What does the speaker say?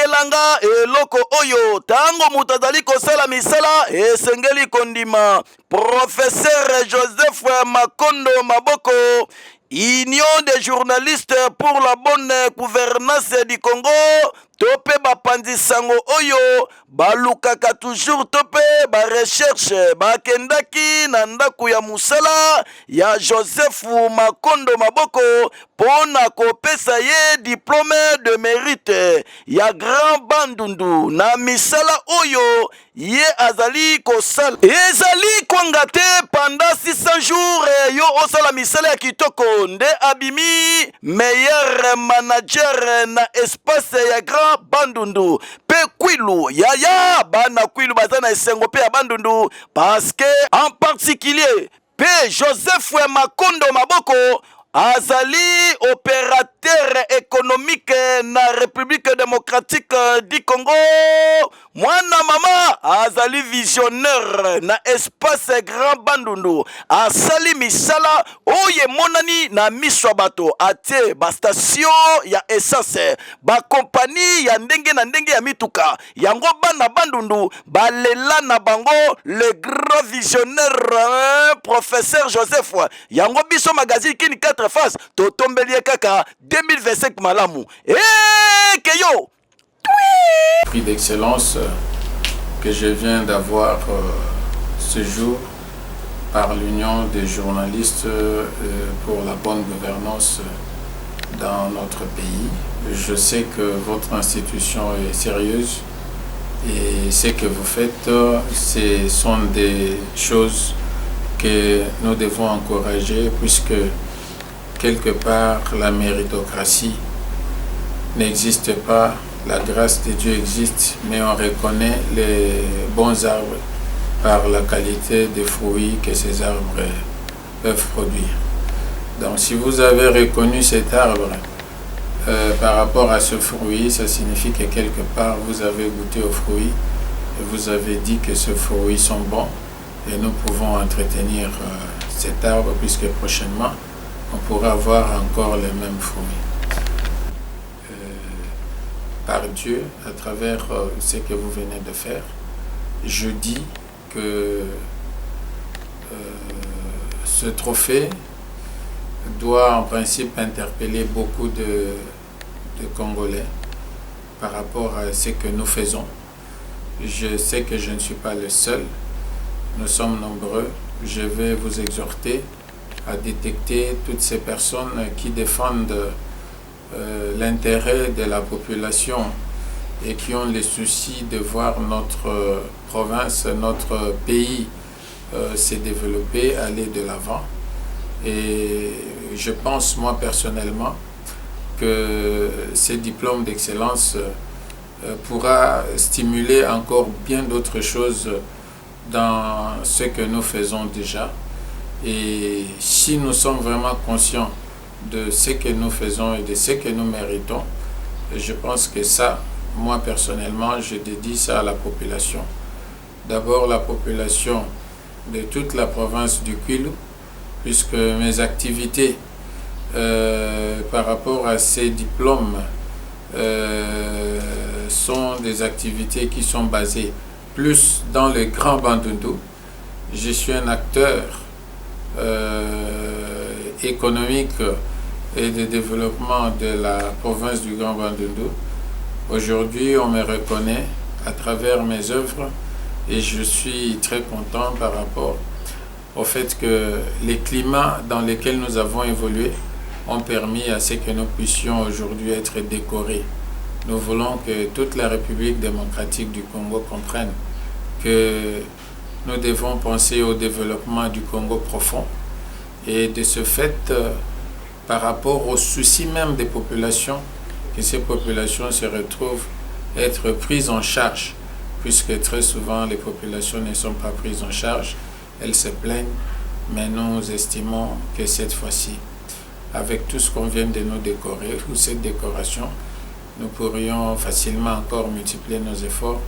Lakelanga eloko oyo tango mutazali kosala misala esengeli kondima. Professeur Joseph Makondo Maboko, Union des journalistes pour la bonne gouvernance du Congo, tope bapandi sango oyo balukaka toujours tope ba recherche bakendaki na ndaku ya musala ya Joseph Makondo Maboko pona kopesa ye diplôme de mérite ya Grand Bandundu na misala oyo ye azali kosala ezali kwanga te pendant 600 jours yo osala misala ya kitoko nde abimi meilleur manager na espace ya Grand Bandundu pe Kwilu yaya bana Kwilu bazana esengo pe ya Bandundu parce que en particulier pe Joseph Makondo Maboko azali opérateur économique na République démocratique du Congo. Mwana mama azali visionnaire na espace Grand Bandundu asali misala oye monani na miswa bato ate ba station ya essence ba compagnie ya ndenge na ndenge ya mituka yango bana Bandundu balela na bango le grand visionnaire professeur Joseph yango biso magazine kini 4 faces totombelie kaka 2025 malamu keyo prix d'excellence que je viens d'avoir ce jour par l'Union des journalistes pour la bonne gouvernance dans notre pays. Je sais que votre institution est sérieuse et ce que vous faites, ce sont des choses que nous devons encourager puisque quelque part la méritocratie n'existe pas. La grâce de Dieu existe, mais on reconnaît les bons arbres par la qualité des fruits que ces arbres peuvent produire. Donc si vous avez reconnu cet arbre par rapport à ce fruit, ça signifie que quelque part vous avez goûté aux fruits et vous avez dit que ces fruits sont bons et nous pouvons entretenir cet arbre puisque prochainement on pourra avoir encore les mêmes fruits. Par Dieu, à travers ce que vous venez de faire, je dis que ce trophée doit en principe interpeller beaucoup de Congolais par rapport à ce que nous faisons. Je sais que je ne suis pas le seul, nous sommes nombreux. Je vais vous exhorter à détecter toutes ces personnes qui défendent l'intérêt de la population et qui ont le souci de voir notre province, notre pays se développer, aller de l'avant. Et je pense moi personnellement que ce diplôme d'excellence pourra stimuler encore bien d'autres choses dans ce que nous faisons déjà. Et si nous sommes vraiment conscients de ce que nous faisons et de ce que nous méritons, je pense que ça, moi personnellement, je dédie ça à la population. D'abord la population de toute la province du Kwilu, puisque mes activités par rapport à ces diplômes sont des activités qui sont basées plus dans le Grand Bandundu. Je suis un acteur économique et de développement de la province du Grand Bandundu. Aujourd'hui, on me reconnaît à travers mes œuvres et je suis très content par rapport au fait que les climats dans lesquels nous avons évolué ont permis à ce que nous puissions aujourd'hui être décorés. Nous voulons que toute la République démocratique du Congo comprenne que nous devons penser au développement du Congo profond et de ce fait, par rapport aux soucis même des populations, que ces populations se retrouvent être prises en charge, puisque très souvent les populations ne sont pas prises en charge, elles se plaignent, mais nous estimons que cette fois-ci, avec tout ce qu'on vient de nous décorer, ou cette décoration, nous pourrions facilement encore multiplier nos efforts